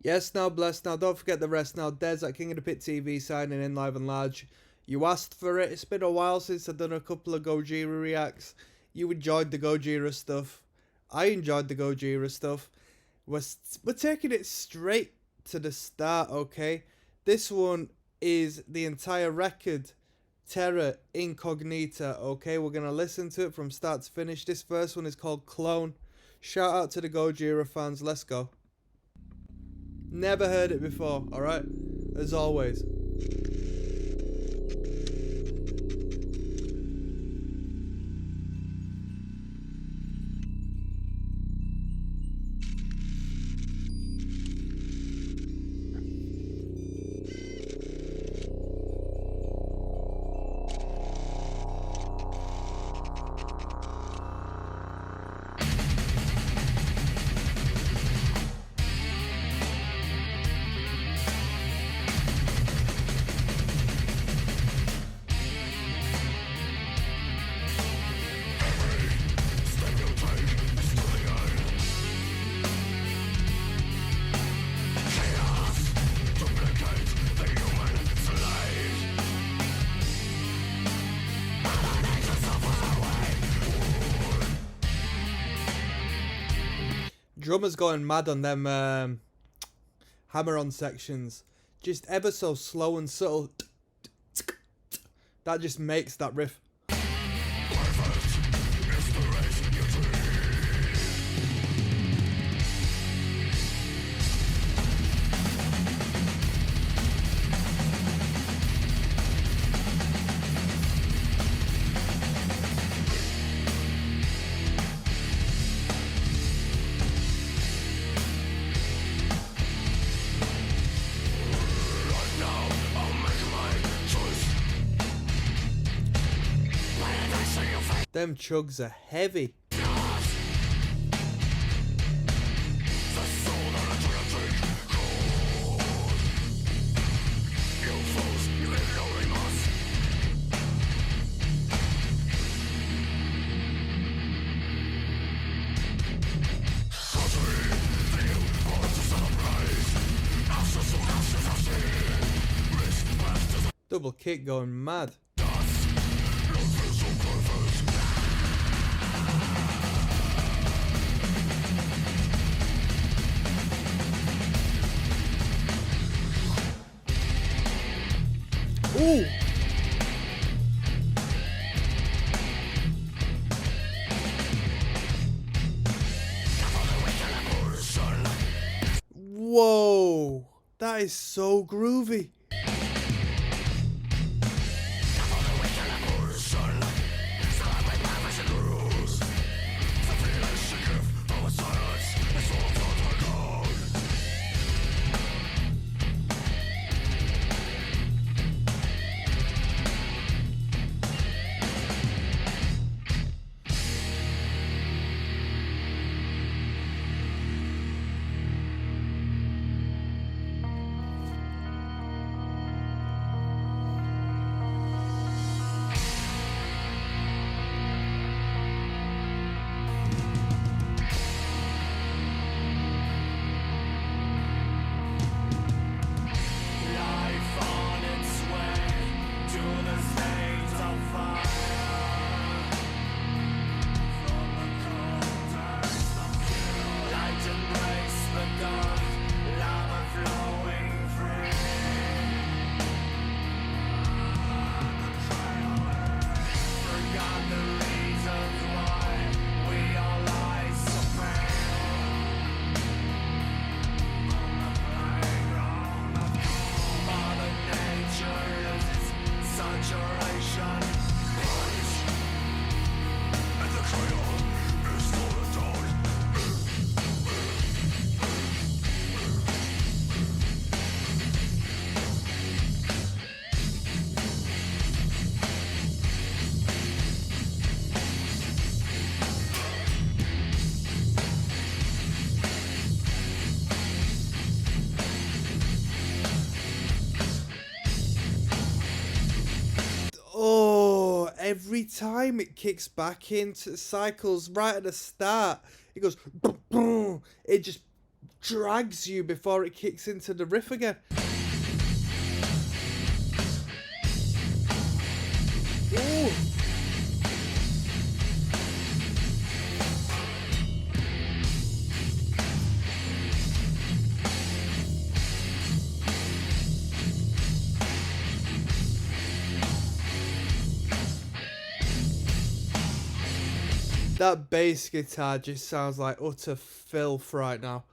Yes, now, blessed now. Don't forget the rest now. Des at King of the Pit TV signing in live and large. You asked for it. It's been a while since I've done a couple of Gojira reacts. You enjoyed the Gojira stuff. I enjoyed the Gojira stuff. We're taking it straight to the start, okay? This one is the entire record. Terra Incognita, okay? We're going to listen to it from start to finish. This first one is called Clone. Shout out to the Gojira fans. Let's go. Never heard it before, alright? As always. Drummer's going mad on them hammer-on sections. Just ever so slow and subtle. That just makes that riff. Them chugs are heavy. Double kick going mad. Ooh! Whoa! That is so groovy. Every time it kicks back into cycles right at the start, it goes boom, boom. It just drags you before it kicks into the riff again. Ooh. That bass guitar just sounds like utter filth right now.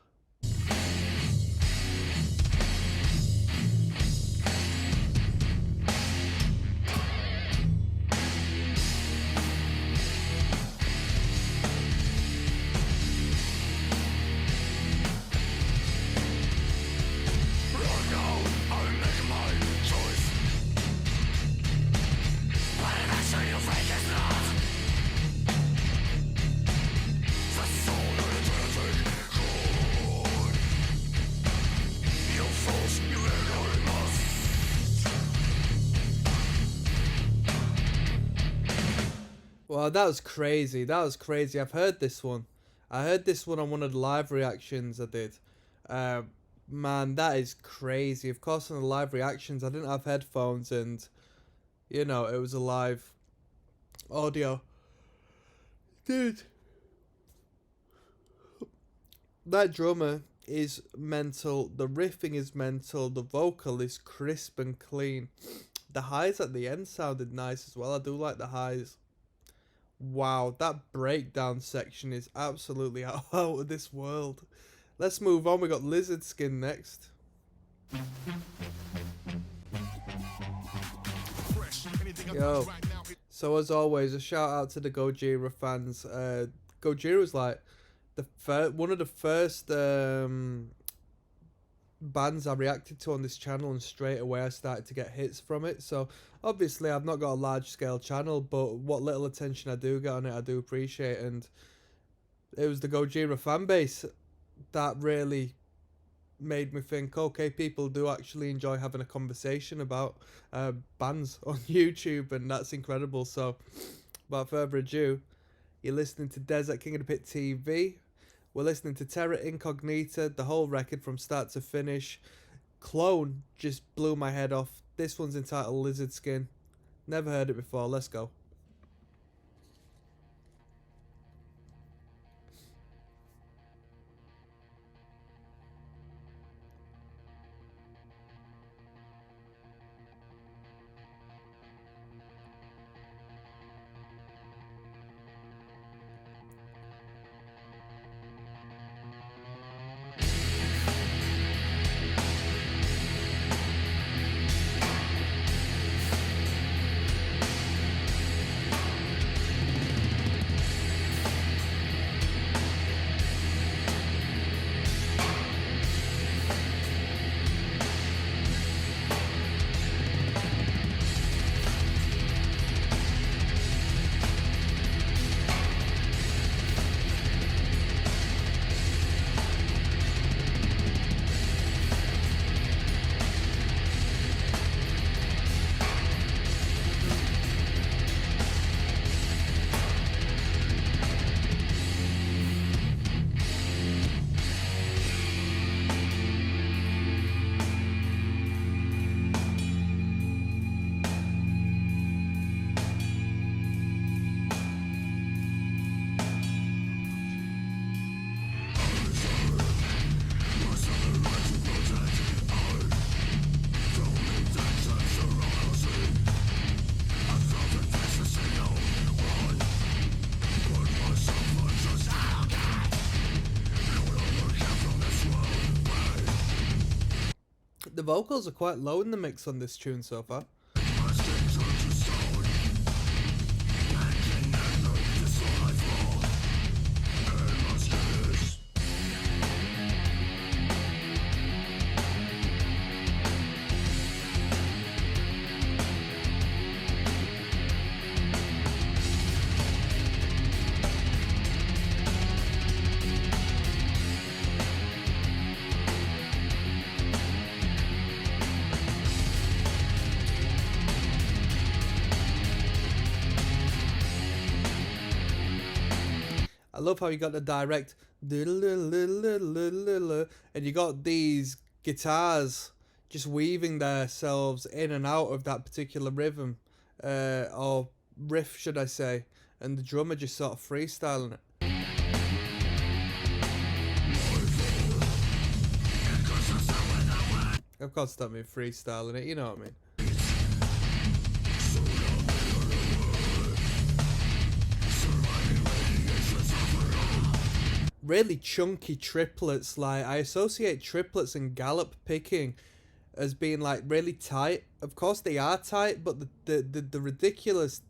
Well, that was crazy. That was crazy. I've heard this one. I heard this one on one of the live reactions I did. Man, that is crazy. Of course, on the live reactions, I didn't have headphones and, you know, it was a live audio. Dude. That drummer is mental. The riffing is mental. The vocal is crisp and clean. The highs at the end sounded nice as well. I do like the highs. Wow, that breakdown section is absolutely out of this world. Let's move on. We got Lizard Skin next. Yo. So as always, a shout out to the Gojira fans. Gojira was like one of the first bands I reacted to on this channel, and straight away I started to get hits from it. So obviously I've not got a large scale channel, but what little attention I do get on it I do appreciate, and it was the Gojira fan base that really made me think, okay, people do actually enjoy having a conversation about bands on YouTube, and that's incredible. So without further ado, you're listening to Desert King of the Pit TV. We're listening to Terra Incognita, the whole record from start to finish. Clone just blew my head off. This one's entitled Lizard Skin. Never heard it before. Let's go. The vocals are quite low in the mix on this tune so far. I love how you got the direct, and you got these guitars just weaving themselves in and out of that particular rhythm, or riff, should I say, and the drummer just sort of freestyling it. Of course, that means freestyling it, you know what I mean. Really chunky triplets. Like, I associate triplets and gallop picking as being like really tight. Of course they are tight, but the ridiculous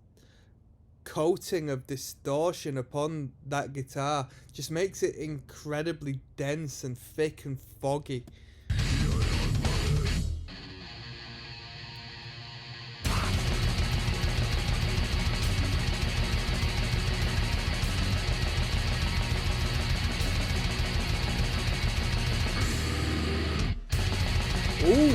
coating of distortion upon that guitar just makes it incredibly dense and thick and foggy. Ooh.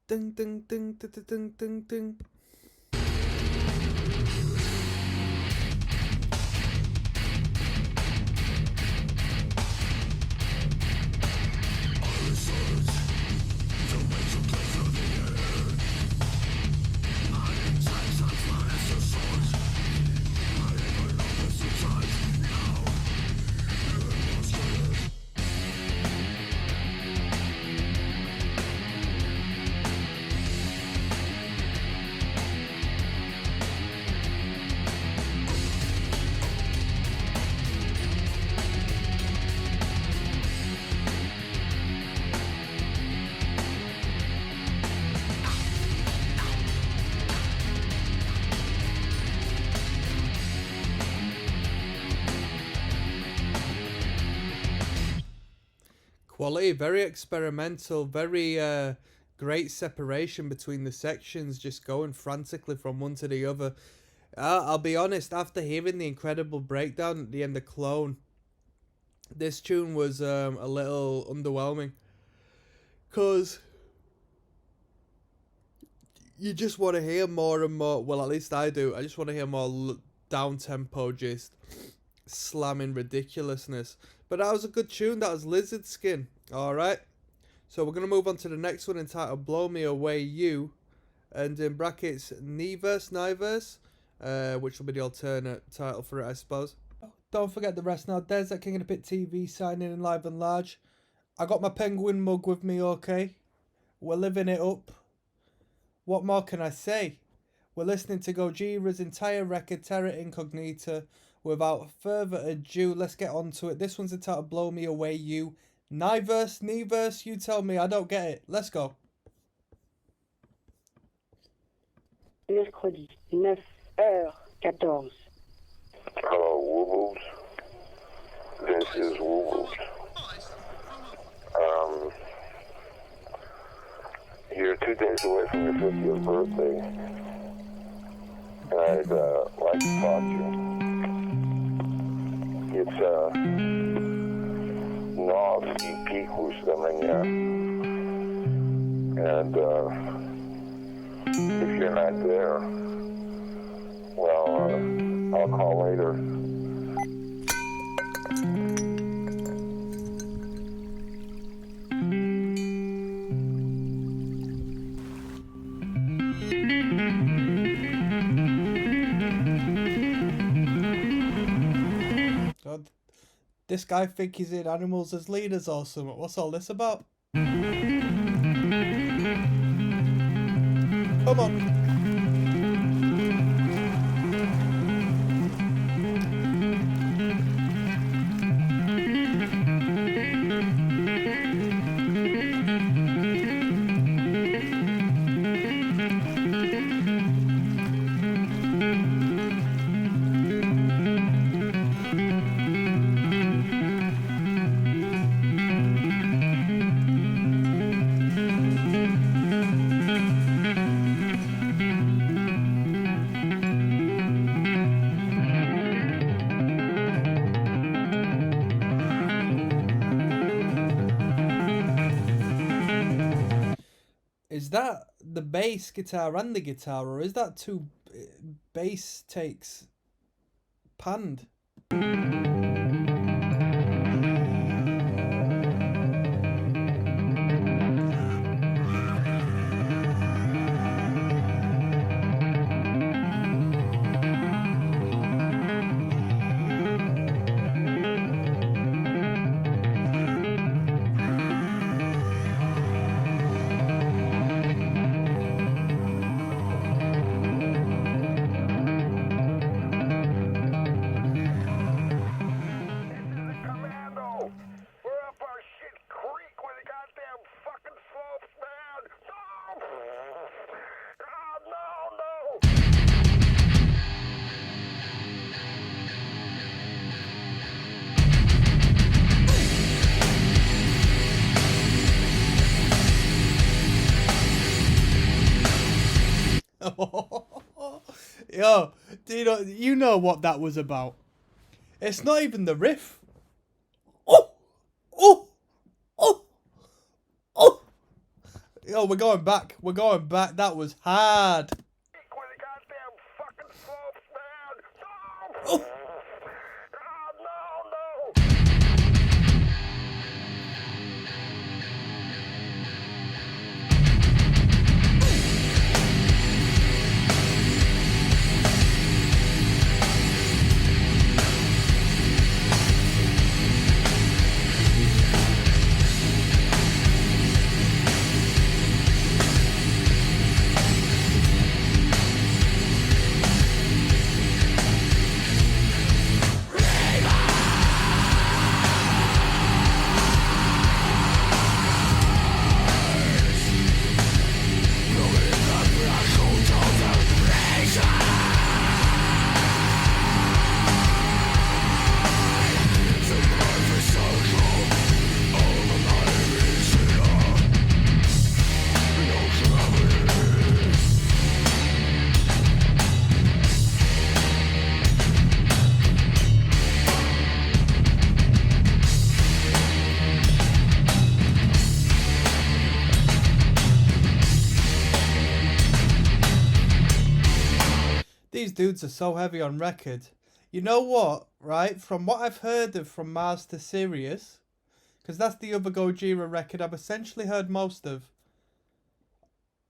Ding ding ding ding ding ding ding. Quality, very experimental, very great separation between the sections, just going frantically from one to the other. I'll be honest, after hearing the incredible breakdown at the end of Clone, this tune was a little underwhelming, because you just want to hear more and more, well at least I do, I just want to hear more down-tempo just slamming ridiculousness. But that was a good tune, that was Lizard Skin. Alright, so we're going to move on to the next one entitled Blow Me Away You, and in brackets Niverse, which will be the alternate title for it, I suppose. Don't forget the rest now. There's that King of the Pit TV signing in live and large. I got my penguin mug with me, okay? We're living it up. What more can I say? We're listening to Gojira's entire record, Terra Incognita. Without further ado, let's get on to it. This one's entitled Blow Me Away You. Niverse, you tell me, I don't get it. Let's go. Mercredi, 9h14. Hello, Woo-Boos. This is Woo-Boos. You're 2 days away from your 50th birthday. And I'd like to talk to you. It's nasty pikustämningar. And if you're not there, well, I'll call later. God, this guy think he's in Animals as Leaders or something. What's all this about? Come on. that the bass guitar and the guitar, or is that two bass takes panned? Yo, do you know what that was about? It's not even the riff. Oh, oh, oh, oh. Yo, we're going back. We're going back. That was hard. Oh. These dudes are so heavy on record. You know what, right? From what I've heard of From Mars to Sirius, because that's the other Gojira record I've essentially heard most of,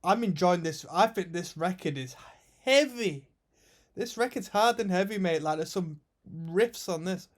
I'm enjoying this. I think this record is heavy. This record's hard and heavy, mate. Like, there's some riffs on this.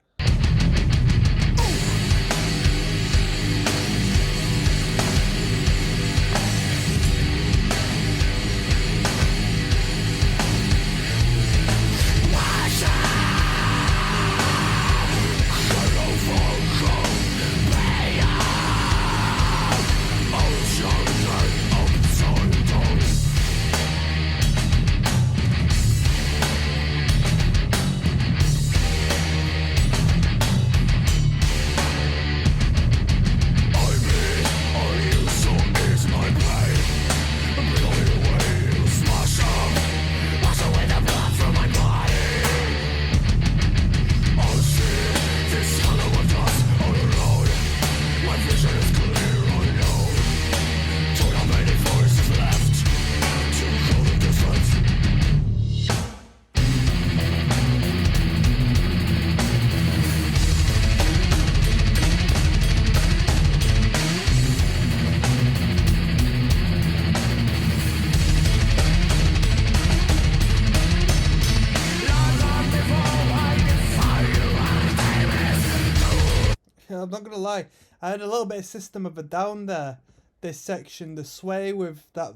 I'm not gonna lie, I had a little bit of System of a Down there. This section, the sway with that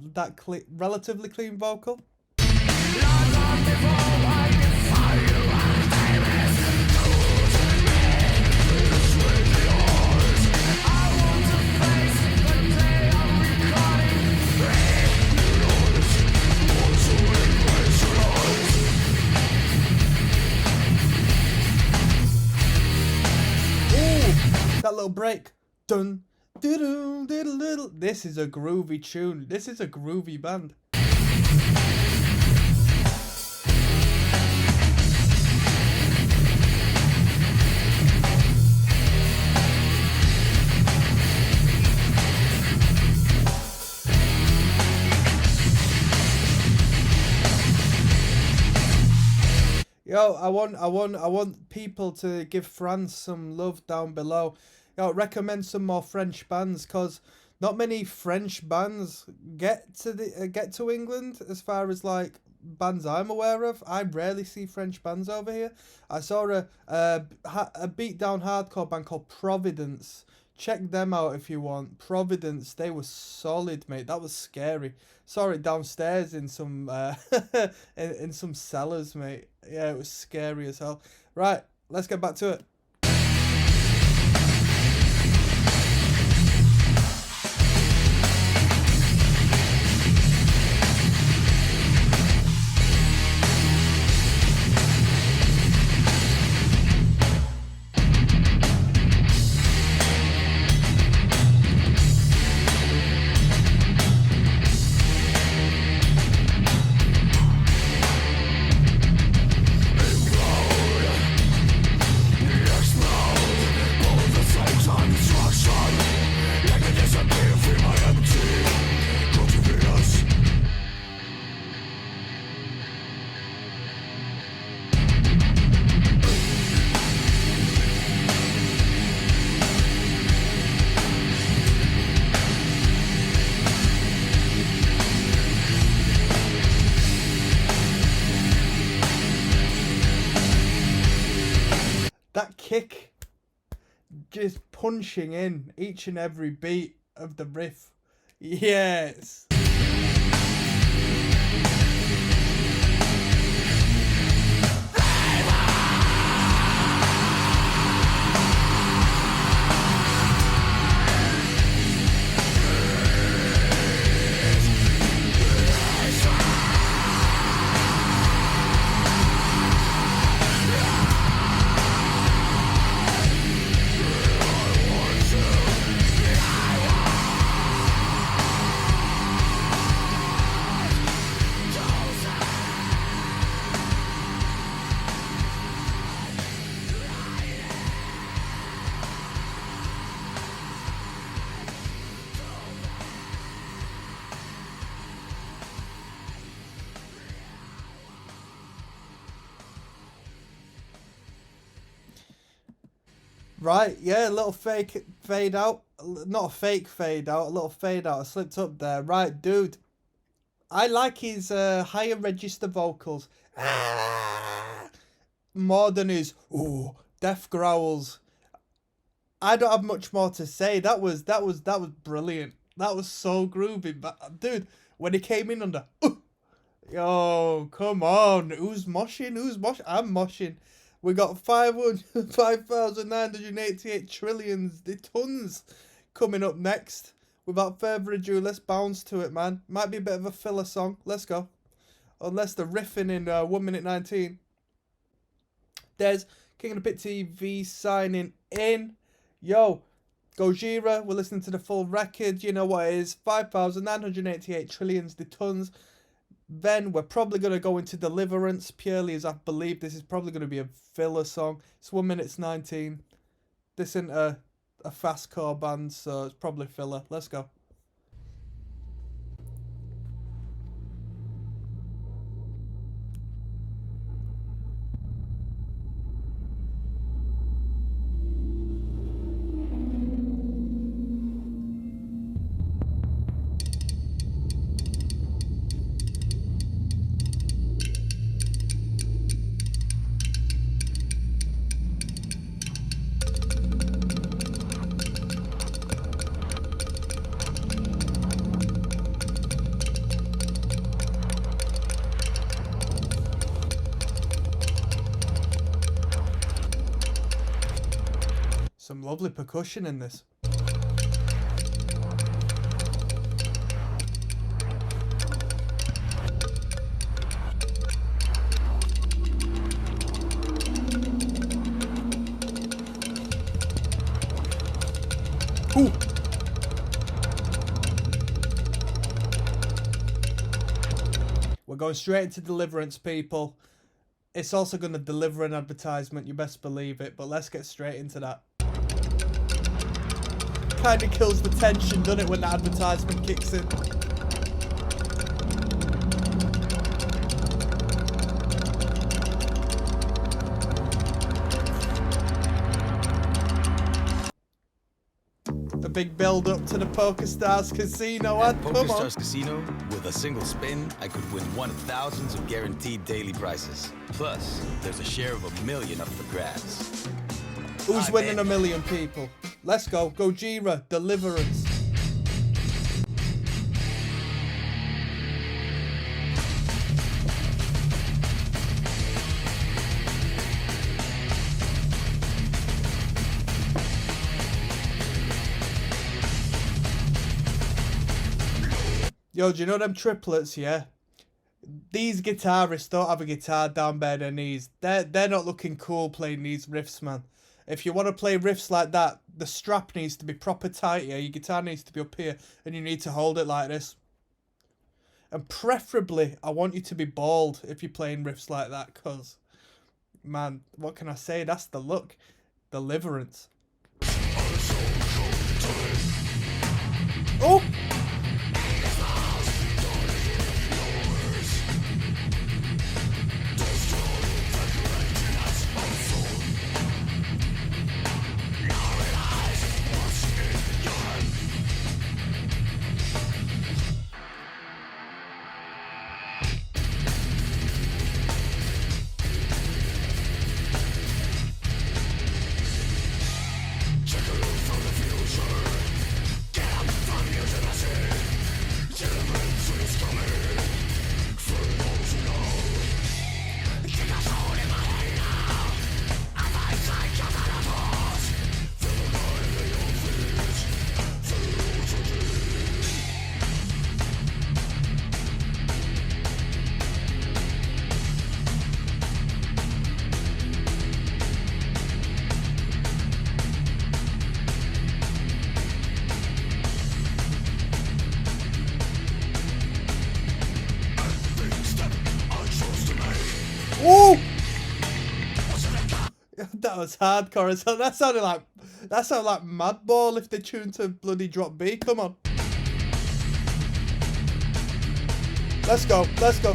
relatively clean vocal. That little break. Dun, diddle, diddle, diddle. This is a groovy tune. This is a groovy band. Yo, I want people to give France some love down below. Yo, recommend some more French bands, cause not many French bands get to England as far as like bands I'm aware of. I rarely see French bands over here. I saw a beat down hardcore band called Providence. Check them out if you want. Providence, they were solid, mate. That was scary. Saw it downstairs in some in some cellars, mate. Yeah, it was scary as hell. Right, let's get back to it. That kick, just punching in each and every beat of the riff. Yes. Right, yeah, a little fake fade out. Not a fake fade out, a little fade out. I slipped up there. Right, dude. I like his higher register vocals. More than his death growls. I don't have much more to say. That was brilliant. That was so groovy. But dude, when he came in under yo, come on. Who's moshing? I'm moshing. We got 5,988 trillions, the tons, coming up next. Without further ado, let's bounce to it, man. Might be a bit of a filler song. Let's go. Unless the riffing in 1 minute 19. There's King of the Pit TV signing in. Yo, Gojira, we're listening to the full record. You know what it is. 5,988 trillions, the tons. Then we're probably going to go into Deliverance, purely as I believe this is probably going to be a filler song. It's 1 minute 19. This isn't a fast core band, so it's probably filler. Let's go. Some lovely percussion in this. Ooh. We're going straight into Deliverance, people. It's also going to deliver an advertisement, you best believe it, but let's get straight into that. Kind of kills the tension, doesn't it, when the advertisement kicks in? A big build up to the Poker Stars Casino ad. Poker Come on. Stars Casino, with a single spin, I could win one of thousands of guaranteed daily prizes. Plus, there's a share of $1 million up for grabs. Who's I'm winning in. 1 million people? Let's go. Gojira, Deliverance. Yo, do you know them triplets, yeah? These guitarists don't have a guitar down by their knees. They're not looking cool playing these riffs, man. If you want to play riffs like that, the strap needs to be proper tight here. Your guitar needs to be up here, and you need to hold it like this. And preferably, I want you to be bald if you're playing riffs like that, because, man, what can I say? That's the look. Deliverance. Oh! Ooh! That was hardcore. So that sounded like Madball if they tuned to bloody drop B. Come on. Let's go. Let's go.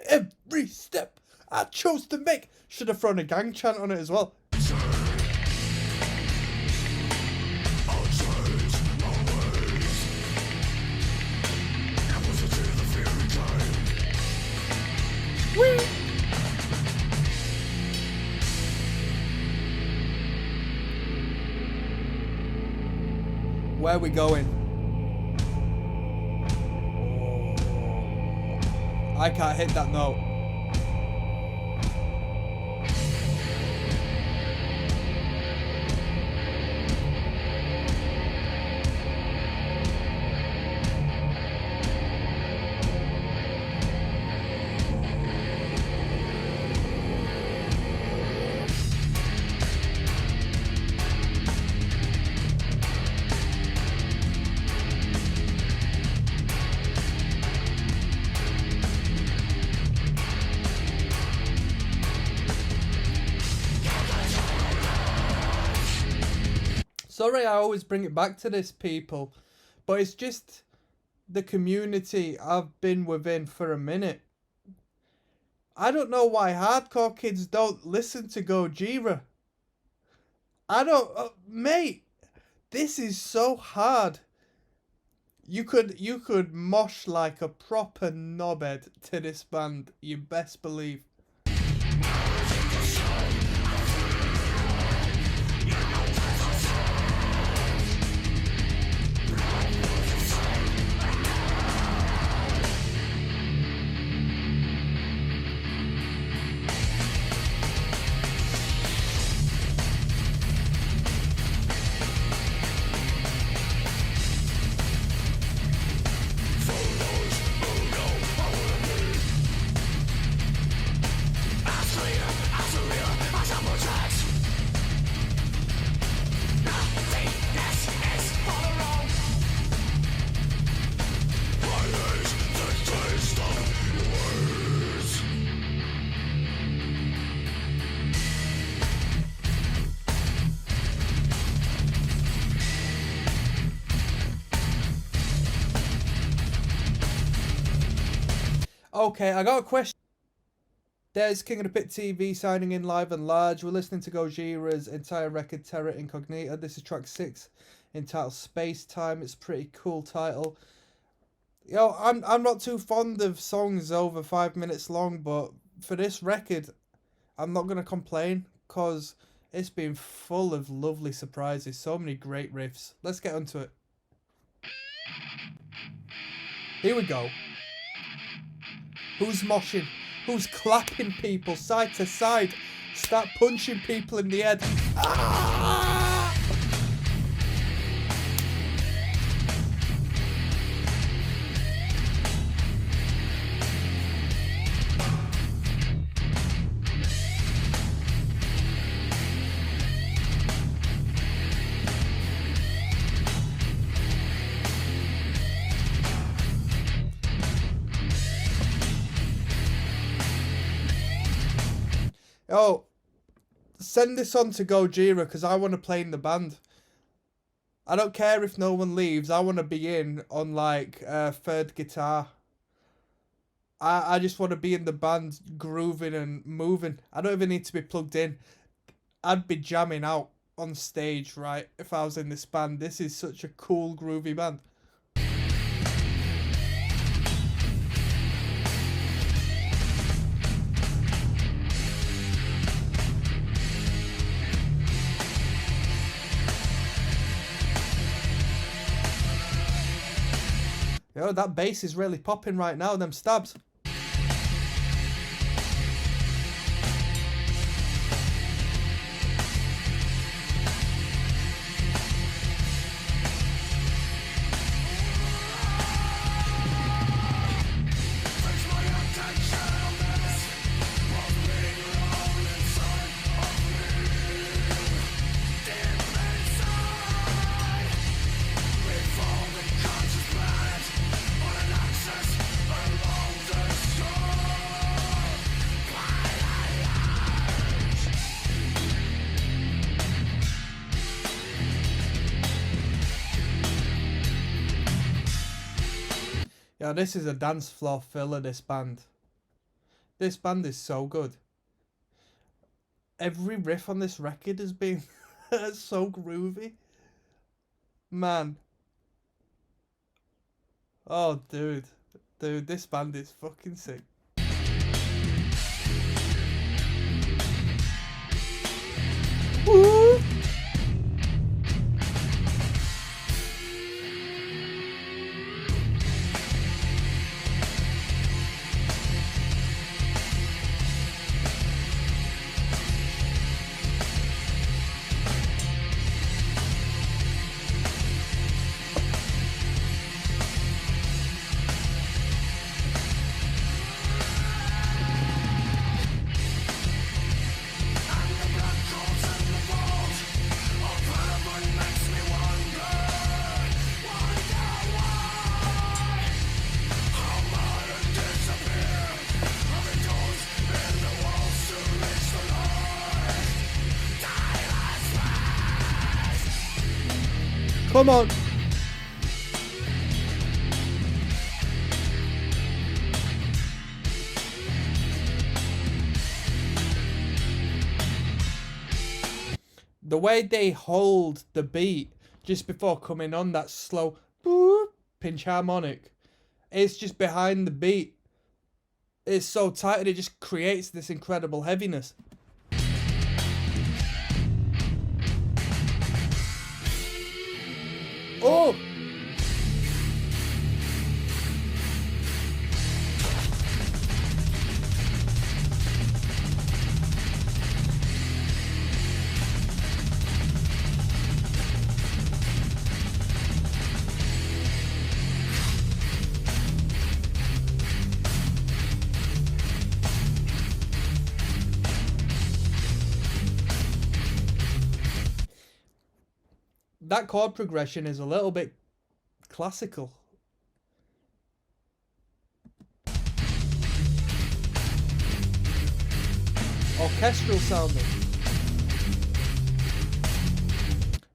Every step I chose to make. Should have thrown a gang chant on it as well. Whee! Where are we going? I can't hit that note. Sorry, I always bring it back to this, people, but it's just the community I've been within for a minute. I don't know why hardcore kids don't listen to Gojira. I don't, mate. This is so hard. You could mosh like a proper knobhead to this band. You best believe. Okay, I got a question. There's King of the Pit TV signing in live and large. We're listening to Gojira's entire record, Terra Incognita. This is track 6, entitled Space Time. It's a pretty cool title. Yo, I'm not too fond of songs over 5 minutes long, but for this record, I'm not gonna complain because it's been full of lovely surprises. So many great riffs. Let's get onto it. Here we go. Who's moshing? Who's clapping people side to side? Start punching people in the head. Ah! Oh, send this on to Gojira because I want to play in the band. I don't care if no one leaves. I want to be in on like third guitar. I just want to be in the band, grooving and moving. I don't even need to be plugged in. I'd be jamming out on stage, right, if I was in this band. This is such a cool, groovy band. Yo, that bass is really popping right now, them stabs. Yeah, this is a dance floor filler, this band. This band is so good. Every riff on this record has been so groovy. Man. Oh, dude. Dude, this band is fucking sick. Woo! Come on. The way they hold the beat just before coming on that slow boop, pinch harmonic, it's just behind the beat. It's so tight and it just creates this incredible heaviness. Oh! That chord progression is a little bit classical. Orchestral sounding.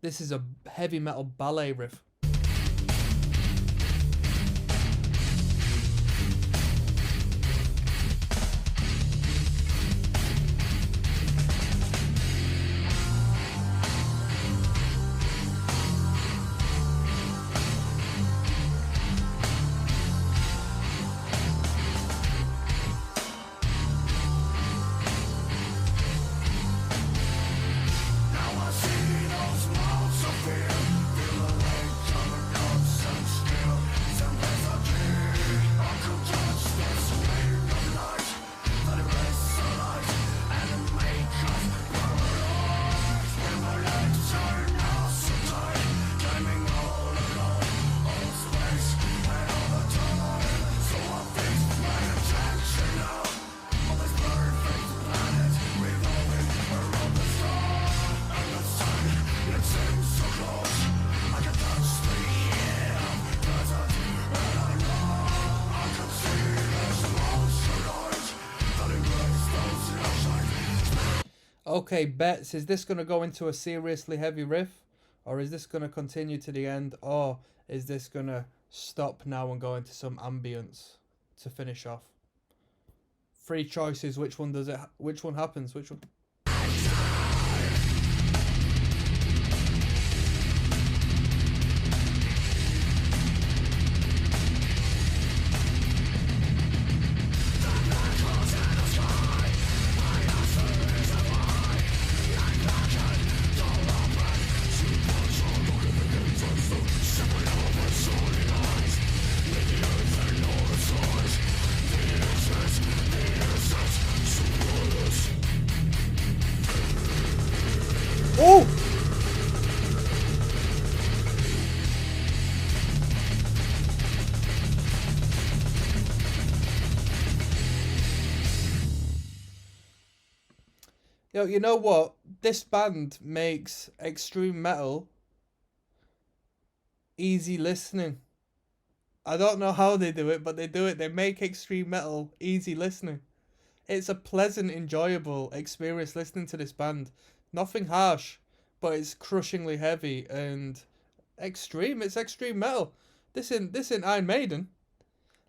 This is a heavy metal ballet riff. Okay, bets. Is this going to go into a seriously heavy riff? Or is this going to continue to the end? Or is this going to stop now and go into some ambience to finish off? Three choices. Which one does it? Which one happens? Which one? Oh! Yo, you know what? This band makes extreme metal easy listening. I don't know how they do it, but they do it. They make extreme metal easy listening. It's a pleasant, enjoyable experience listening to this band. Nothing harsh, but it's crushingly heavy and extreme. It's extreme metal. This ain't Iron Maiden.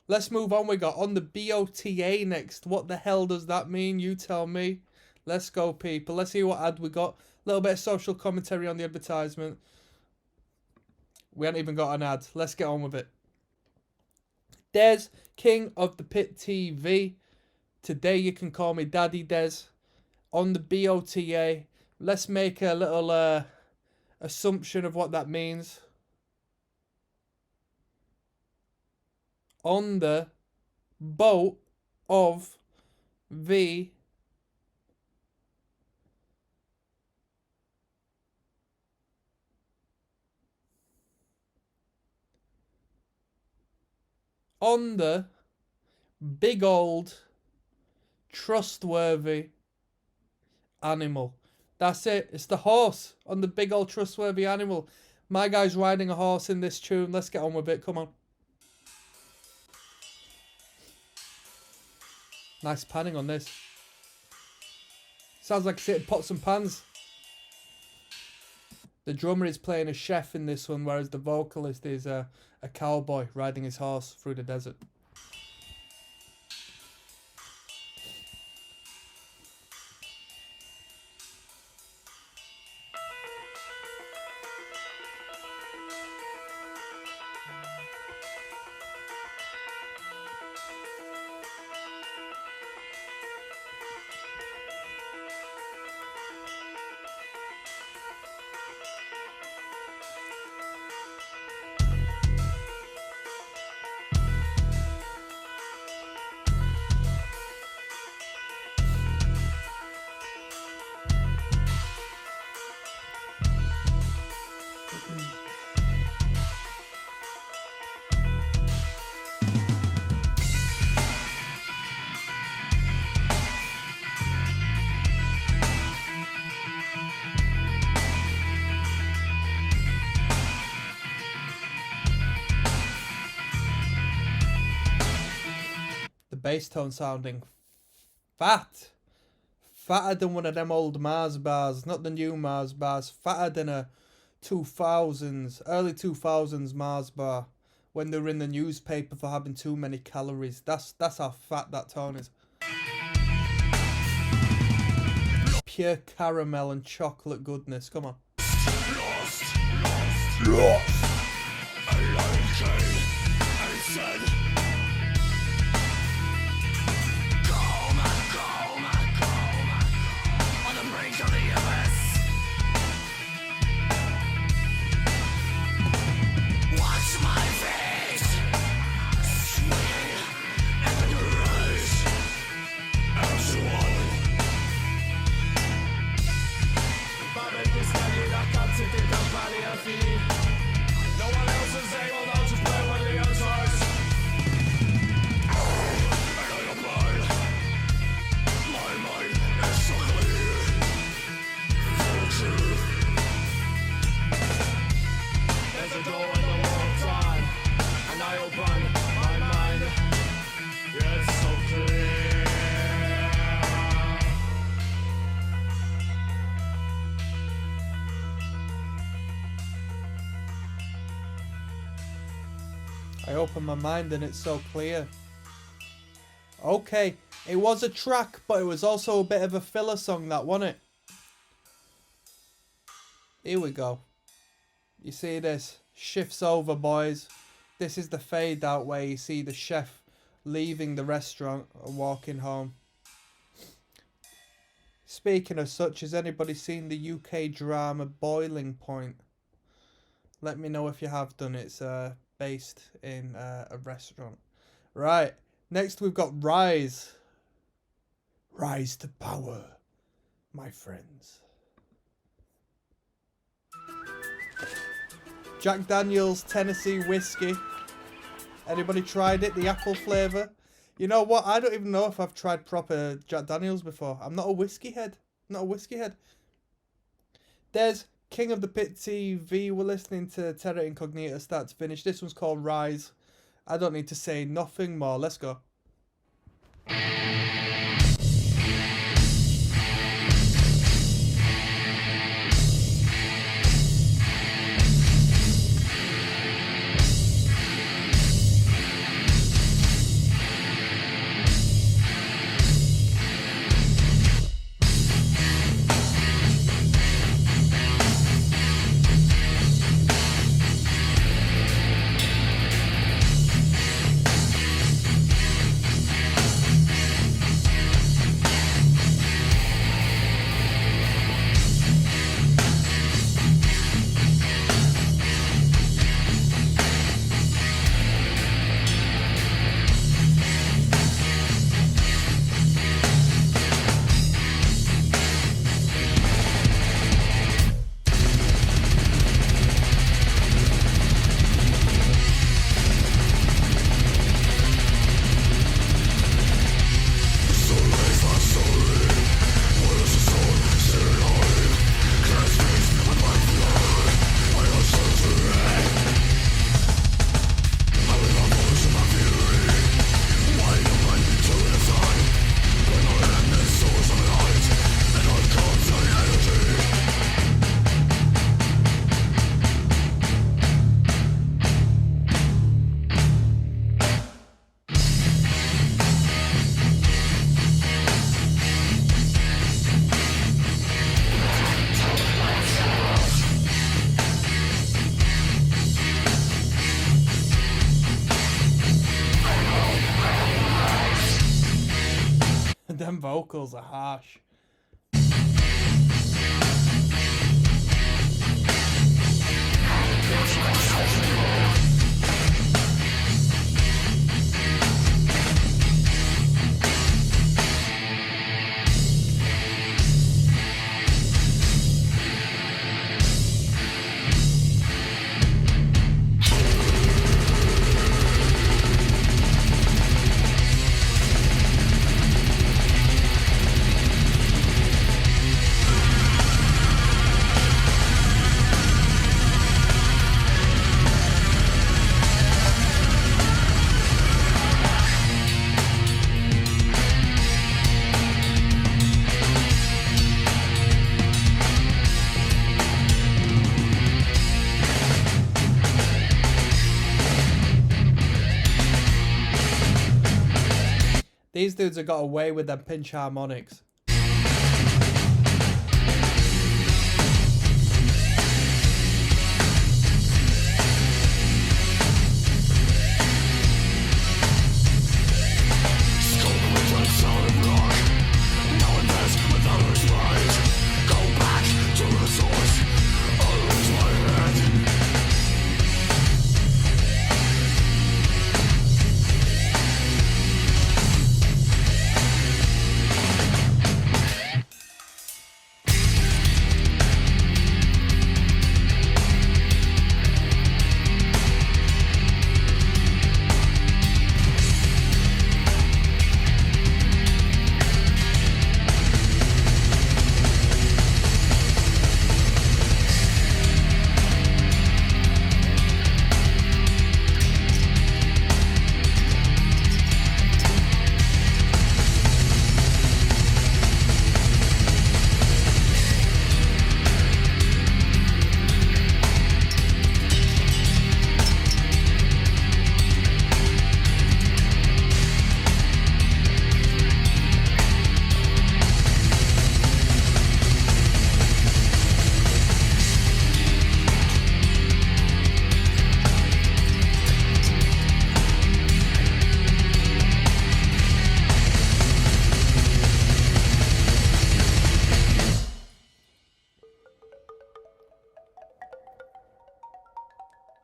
Let's move on. We got On the BOTA next. What the hell does that mean? You tell me. Let's go, people. Let's see what ad we got. A little bit of social commentary on the advertisement. We haven't even got an ad. Let's get on with it. Des, King of the Pit TV. Today you can call me Daddy Des. On the BOTA. Let's make a little assumption of what that means. On the boat of the on the big old trustworthy animal. That's it. It's the horse on the big old trustworthy animal. My guy's riding a horse in this tune. Let's get on with it. Come on. Nice panning on this. Sounds like it's hitting pots and pans. The drummer is playing a chef in this one, whereas the vocalist is a cowboy riding his horse through the desert. Bass tone sounding fatter than one of them old Mars bars, not the new Mars bars, fatter than a 2000s, early 2000s Mars bar when they were in the newspaper for having too many calories. That's how fat that tone is. Pure caramel and chocolate goodness. Come on. Lost. I open my mind and it's so clear. Okay, it was a track, but it was also a bit of a filler song, that wasn't it? Here we go. You see this? Shift's over, boys. This is the fade out where you see the chef leaving the restaurant and walking home. Speaking of such, has anybody seen the UK drama Boiling Point? Let me know if you have done. It's based in a restaurant. Right, next we've got Rise. Rise to power, my friends. Jack Daniel's Tennessee whiskey. Anybody tried it? The apple flavour? You know what? I don't even know if I've tried proper Jack Daniels before. I'm not a whiskey head. Not a whiskey head. There's King of the Pit TV. We're listening to Terra Incognita start to finish. This one's called Rise. I don't need to say nothing more. Let's go. Them vocals are harsh. These dudes have got away with them pinch harmonics.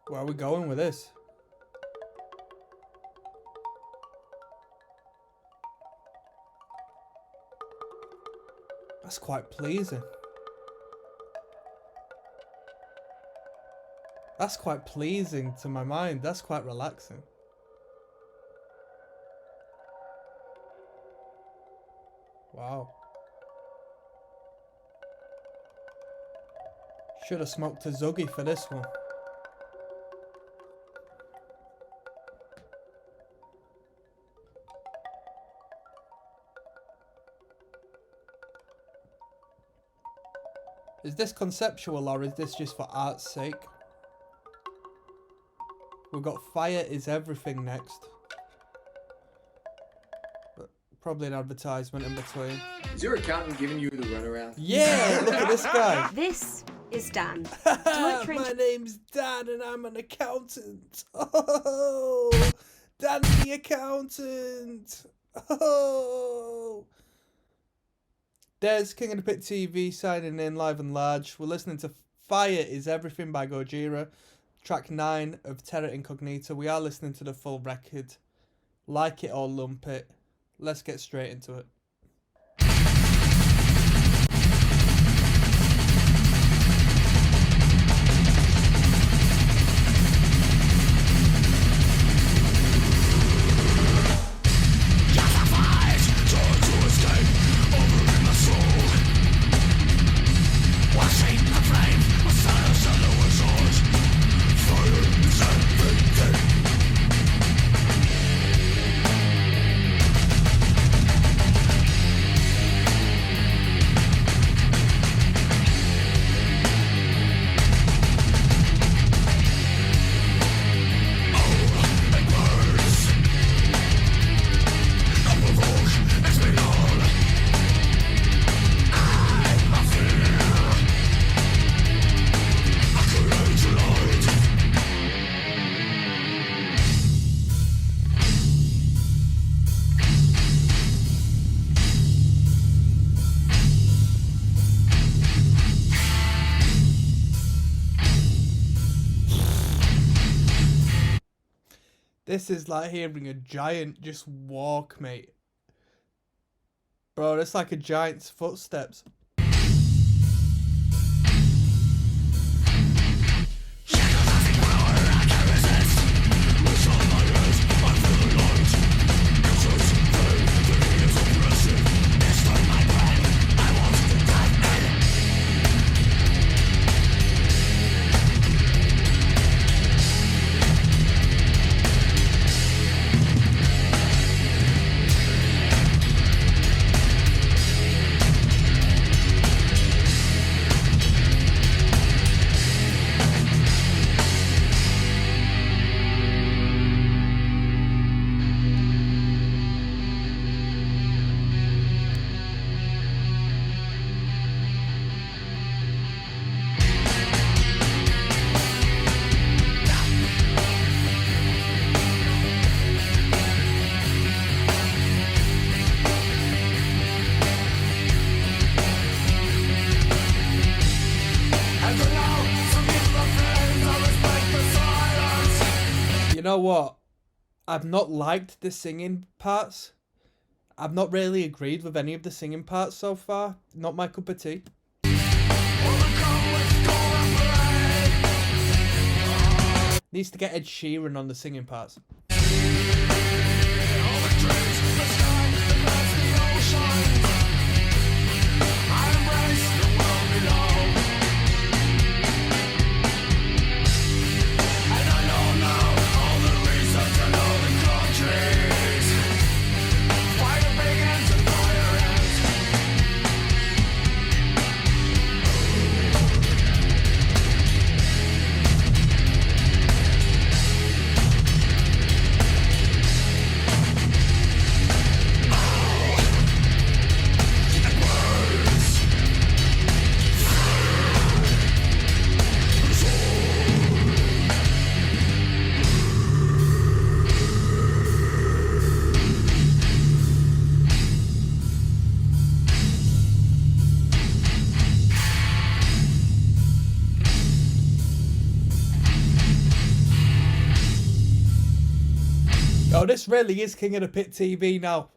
Where are we going with this? That's quite pleasing. That's quite pleasing to my mind. That's quite relaxing. Wow. Should have smoked a Zuggy for this one. Is this conceptual or is this just for art's sake? We've got Fire is Everything next. But probably an advertisement in between. Is your accountant giving you the runaround? Yeah, look at this guy. This is Dan. My name's Dan and I'm an accountant. Oh, Dan's the accountant. Oh. There's King of the Pit TV signing in live and large. We're listening to Fire is Everything by Gojira, track 9 of Terra Incognita. We are listening to the full record. Like it or lump it. Let's get straight into it. This is like hearing a giant just walk, mate. Bro, that's like a giant's footsteps. You know what? I've not liked the singing parts. I've not really agreed with any of the singing parts so far. Not my cup of tea. Needs to get Ed Sheeran on the singing parts. No, this really is King of the Pit TV now.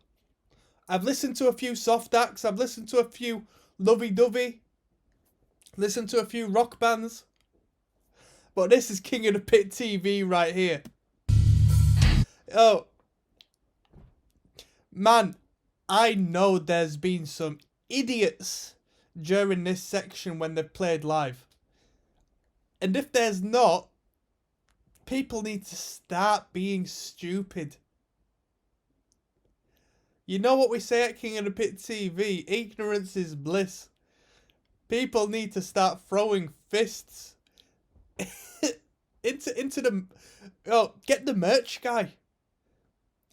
I've listened to a few soft acts. I've listened to a few lovey-dovey. Listened to a few rock bands. But this is King of the Pit TV right here. Oh. Man, I know there's been some idiots during this section when they've played live. And if there's not, people need to start being stupid. You know what we say at King of the Pit TV? Ignorance is bliss. People need to start throwing fists into the... Oh, get the merch guy.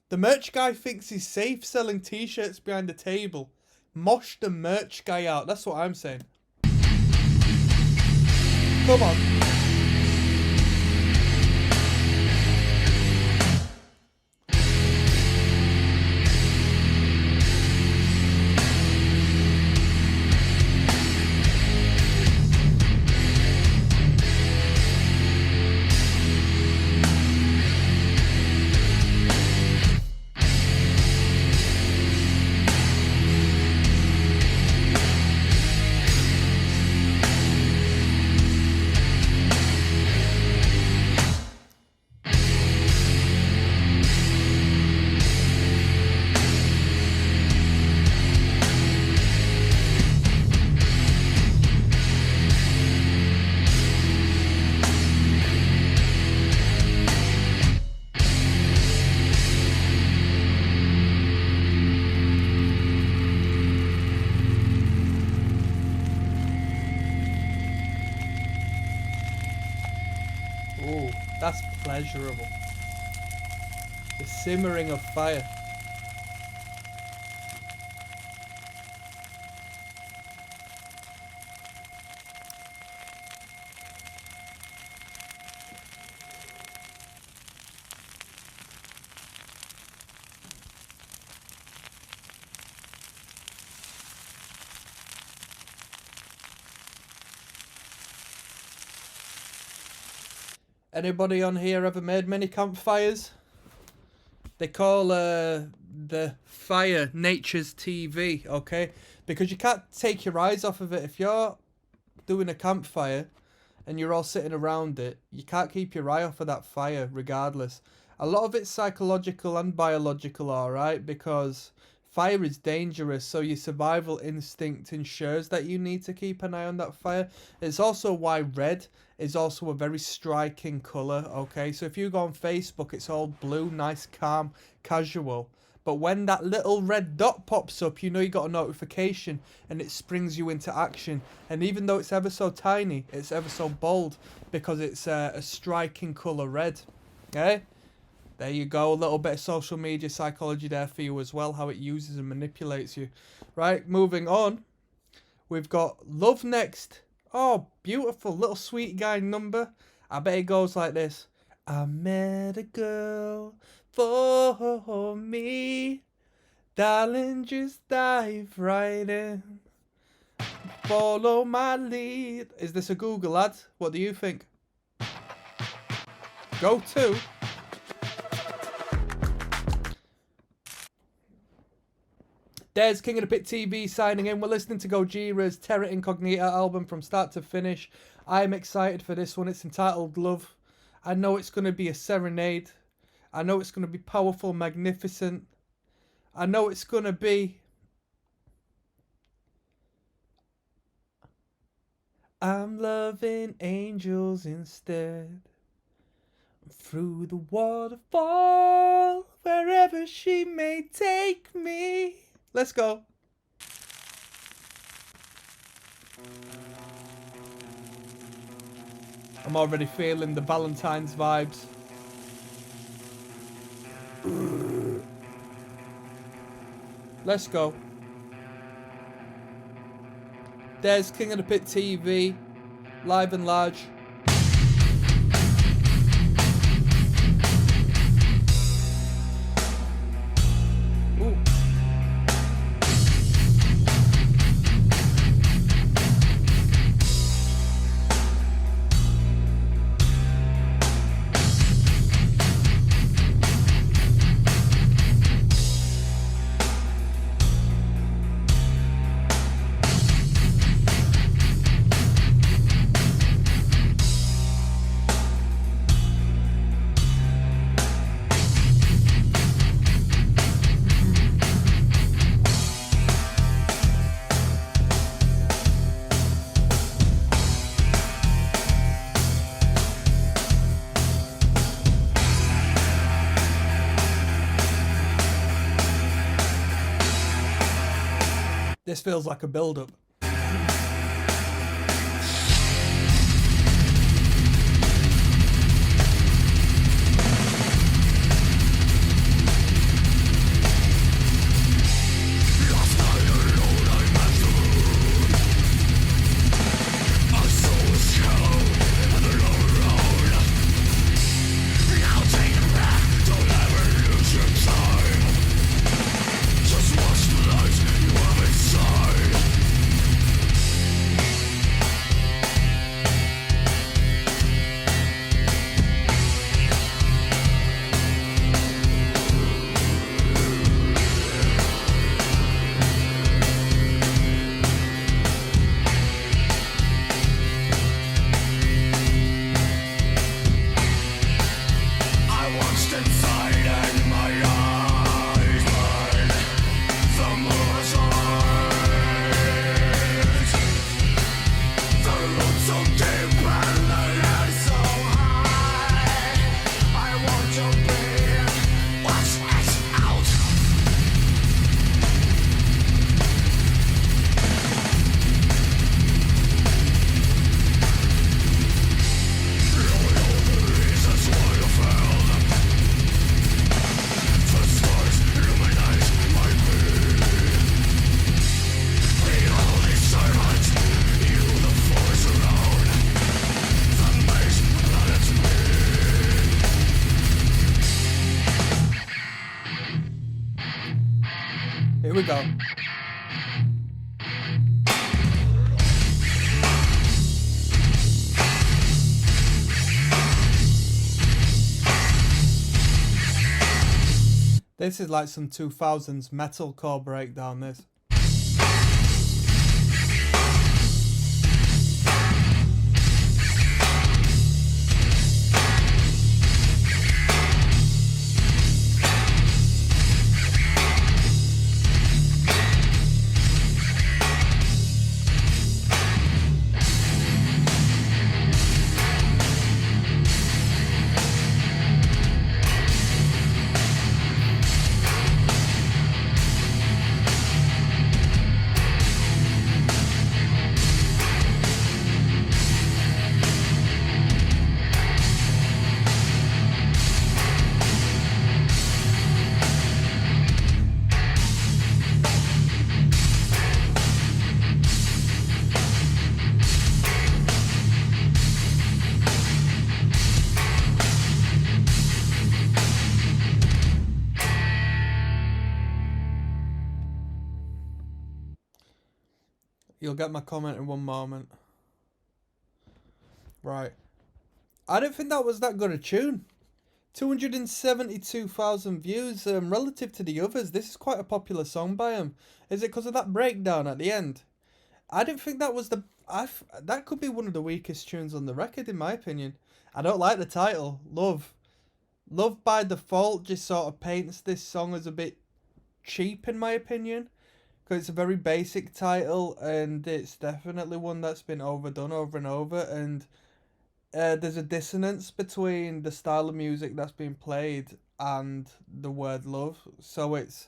The merch guy thinks he's safe selling t-shirts behind the table. Mosh the merch guy out. That's what I'm saying. Come on. Ooh, that's pleasurable. The simmering of fire. Anybody on here ever made many campfires? They call the fire nature's TV, okay? Because you can't take your eyes off of it. If you're doing a campfire and you're all sitting around it, you can't keep your eye off of that fire regardless. A lot of it's psychological and biological, alright? Because fire is dangerous, so your survival instinct ensures that you need to keep an eye on that fire. It's also why red is also a very striking colour, okay? So if you go on Facebook, it's all blue, nice, calm, casual. But when that little red dot pops up, you know you got a notification and it springs you into action. And even though it's ever so tiny, it's ever so bold because it's a striking colour red, okay? There you go, a little bit of social media psychology there for you as well, how it uses and manipulates you. Right, moving on. We've got Love next. Oh, beautiful little sweet guy number. I bet it goes like this. I met a girl for me. Darling, just dive right in. Follow my lead. Is this a Google ad? What do you think? Go to. There's King of the Pit TV signing in. We're listening to Gojira's Terra Incognita album from start to finish. I'm excited for this one. It's entitled Love. I know it's going to be a serenade. I know it's going to be powerful, magnificent. I know it's going to be... I'm loving angels instead. Through the waterfall, wherever she may take me. Let's go. I'm already feeling the Valentine's vibes. Let's go. There's King of the Pit TV, live and large. Ooh. This feels like a build-up. Here we go. This is like some 2000s metalcore breakdown, this. You'll get my comment in one moment. Right. I don't think that was that good a tune. 272,000 views relative to the others. This is quite a popular song by him. Is it because of that breakdown at the end? I didn't think that was the... that could be one of the weakest tunes on the record, in my opinion. I don't like the title. Love. Love by default just sort of paints this song as a bit cheap, in my opinion. Because it's a very basic title, and it's definitely one that's been overdone over and over, and there's a dissonance between the style of music that's being played and the word love, so it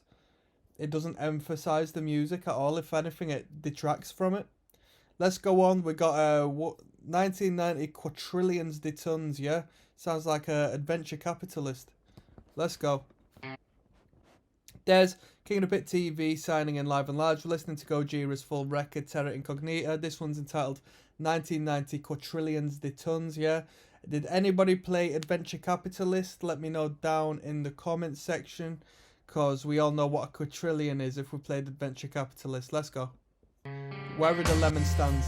doesn't emphasize the music at all. If anything, it detracts from it. Let's go on. We got 1990 quadrillions de tons. Yeah, sounds like a adventure capitalist. Let's go. There's King of the Pit TV signing in live and large. We're listening to Gojira's full record, Terra Incognita. This one's entitled 1990 quadrillions de tons. Yeah. Did anybody play Adventure Capitalist? Let me know down in the comments section, because we all know what a quadrillion is if we played Adventure Capitalist. Let's go. Where are the lemon stands?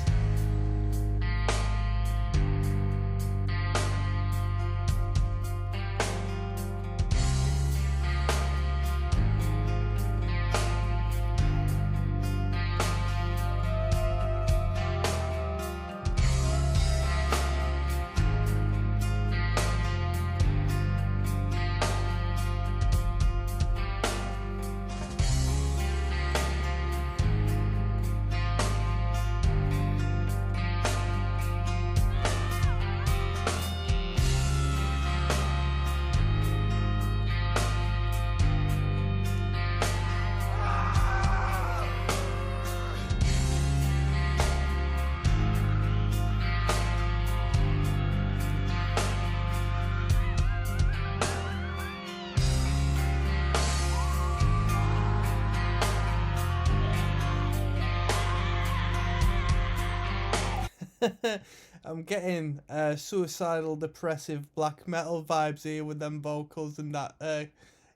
I'm getting suicidal, depressive black metal vibes here with them vocals and that,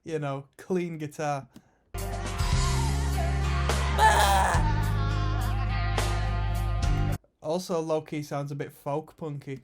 you know, clean guitar. Also, low-key sounds a bit folk punky.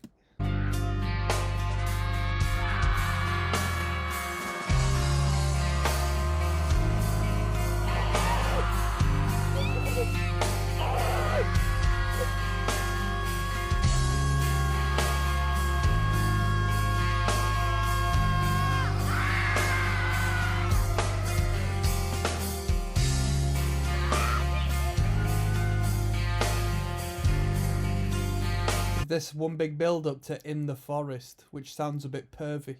This one big build up to In the Forest, which sounds a bit pervy.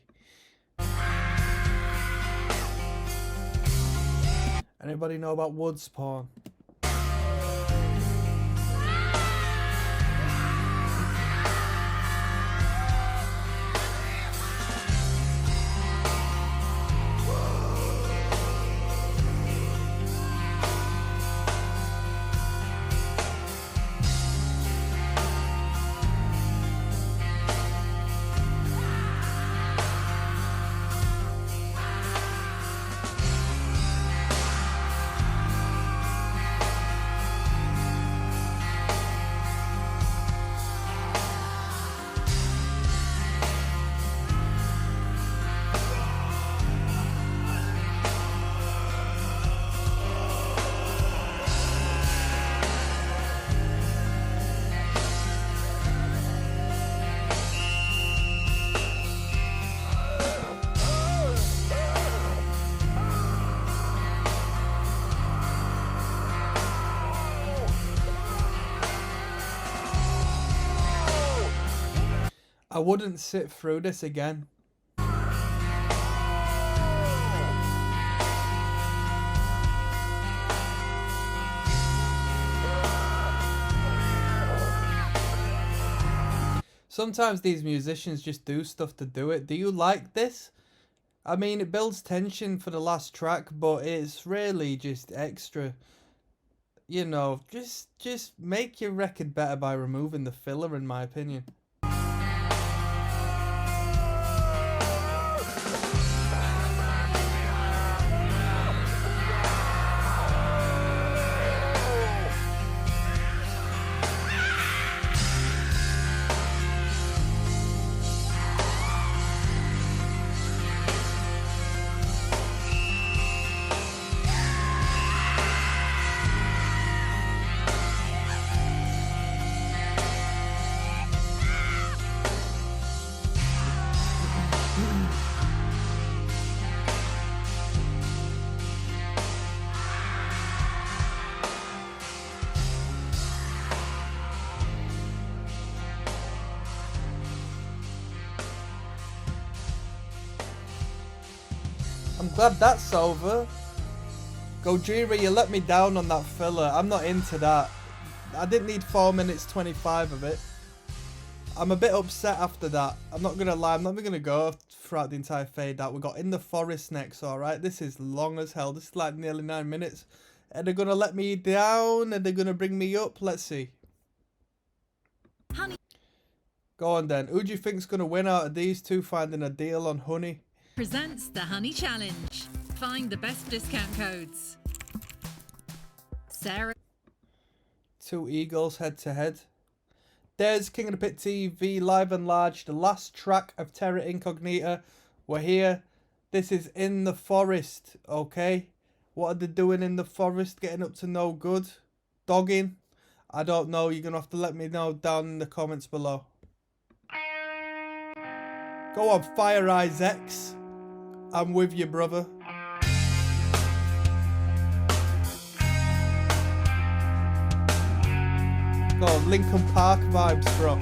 Anybody know about woods porn? I wouldn't sit through this again. Sometimes these musicians just do stuff to do it. Do you like this? I mean, it builds tension for the last track, but it's really just extra. You know, just make your record better by removing the filler, in my opinion. I'm glad that's over. Gojira, you let me down on that filler. I'm not into that. I didn't need 4 minutes 25 of it. I'm a bit upset after that. I'm not gonna lie, I'm not even gonna go throughout the entire fade out. We got In the Forest next, alright? This is long as hell. This is like nearly 9 minutes. Are they gonna let me down? Are they gonna bring me up? Let's see. Honey Go on then. Who do you think's gonna win out of these two finding a deal on Honey? presents the Honey Challenge. Find the best discount codes. Sarah. Two eagles head to head. There's King of the Pit TV live and large. The last track of Terra Incognita. We're here. This is In the Forest. Okay. What are they doing in the forest? Getting up to no good? Dogging? I don't know. You're going to have to let me know down in the comments below. Go on, Fire Eyes X. I'm with you, brother. Go on, Linkin Park vibes, bro.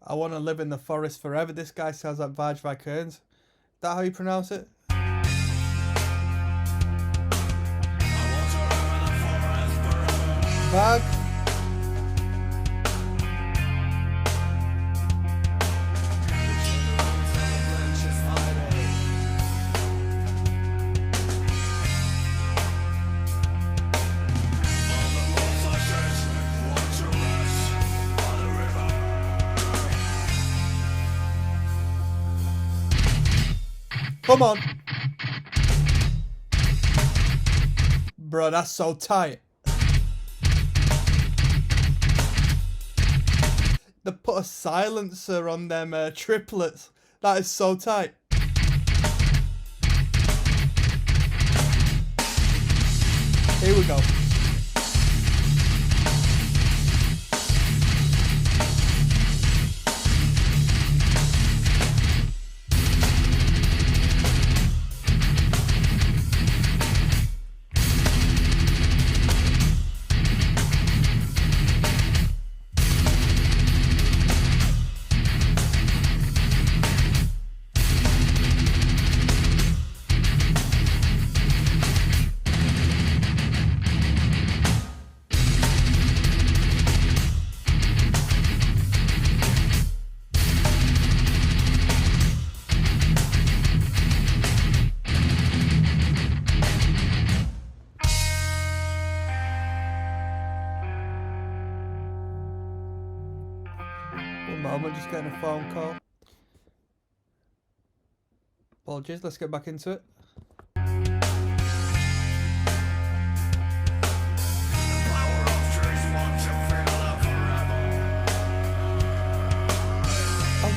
I want to live in the forest forever. This guy sounds like Vaj Kearns. Is that how you pronounce it? bag. Come on. Bro, that's so tight. They put a silencer on them triplets. That is so tight. Here we go. One moment, just getting a phone call. Apologies, let's get back into it. I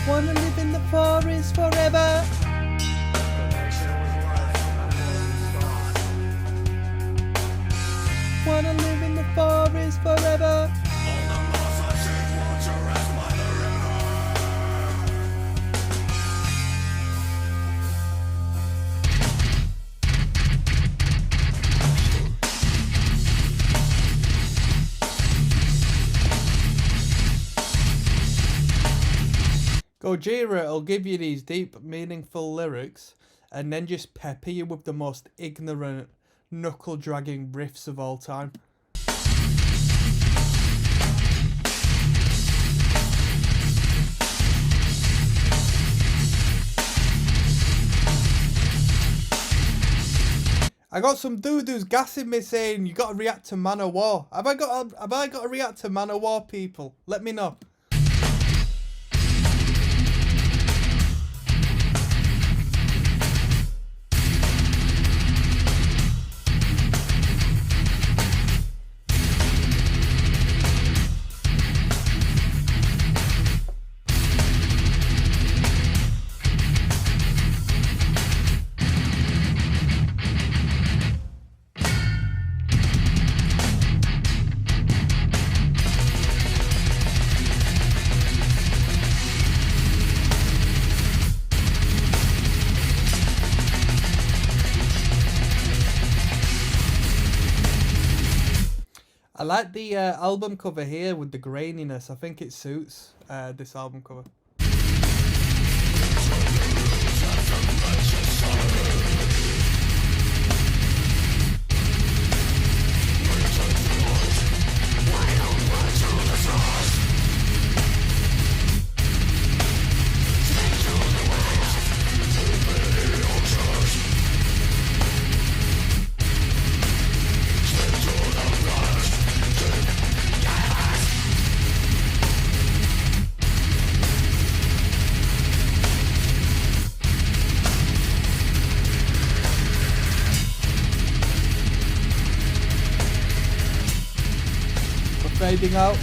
wanna live in the forest forever. Wanna live in the forest forever. Gojira will give you these deep, meaningful lyrics and then just pepper you with the most ignorant, knuckle-dragging riffs of all time. I got some dude who's gassing me saying you gotta react to Man of War. Have I got to react to Man of War, people? Let me know. I like the album cover here with the graininess. I think it suits this album cover. Fading out.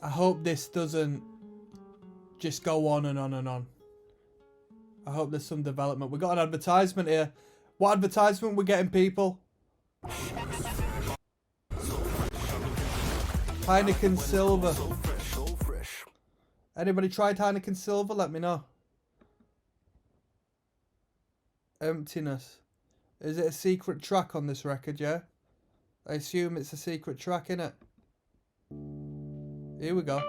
I hope this doesn't just go on and on and on. I hope there's some development. We got an advertisement here. What advertisement we're getting, people? Heineken Silver. Anybody tried Heineken Silver? Let me know. Emptiness. Is it a secret track on this record, yeah? I assume it's a secret track, innit? Here we go.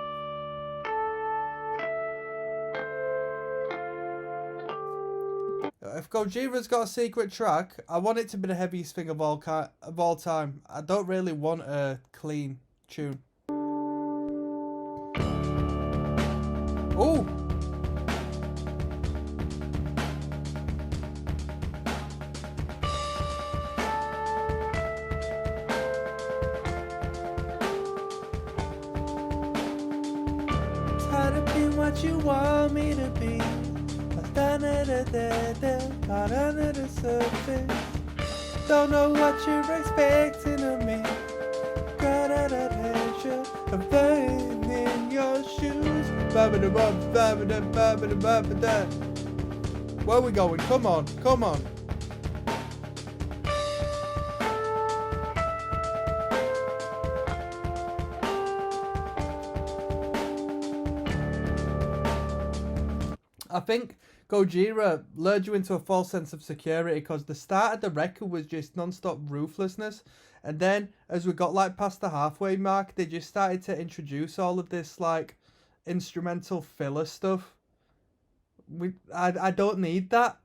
If Gojira's got a secret track, I want it to be the heaviest thing of all time. I don't really want a clean tune. Ooh! Try to be what you want me to be. Out under the surface. Don't know what you're expecting of me. Got out of attention. I'm playing in your shoes. Where are we going? Come on, come on. I think Gojira lured you into a false sense of security because the start of the record was just non-stop ruthlessness, and then as we got like past the halfway mark, they just started to introduce all of this like instrumental filler stuff. I don't need that.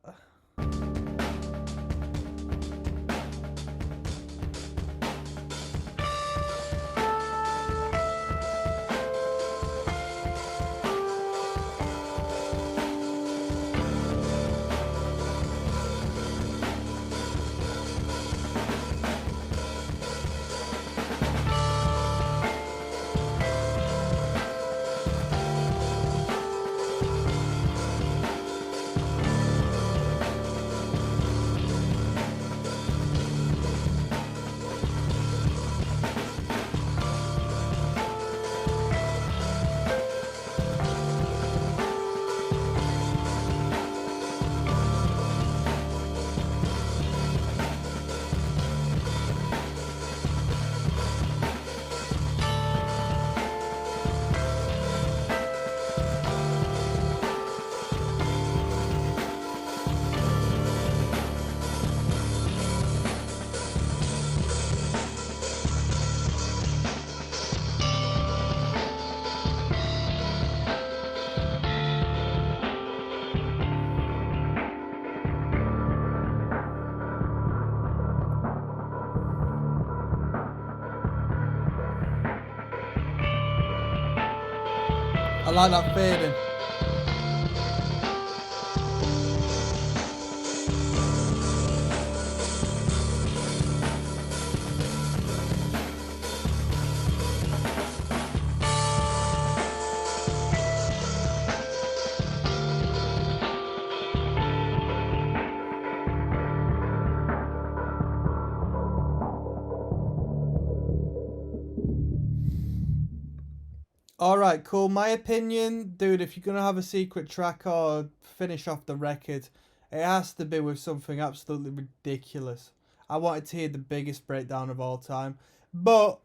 I like that fading. Alright, cool. My opinion, dude, if you're going to have a secret track or finish off the record, it has to be with something absolutely ridiculous. I wanted to hear the biggest breakdown of all time. But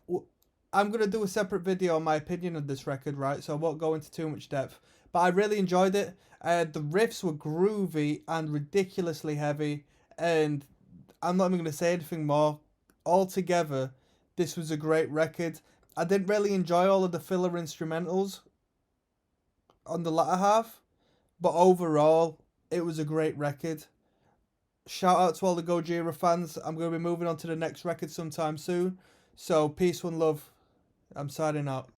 I'm going to do a separate video on my opinion of this record, right? So I won't go into too much depth. But I really enjoyed it. The riffs were groovy and ridiculously heavy. And I'm not even going to say anything more. Altogether, this was a great record. I didn't really enjoy all of the filler instrumentals on the latter half, but overall, it was a great record. Shout out to all the Gojira fans. I'm going to be moving on to the next record sometime soon. So, peace, one love. I'm signing out.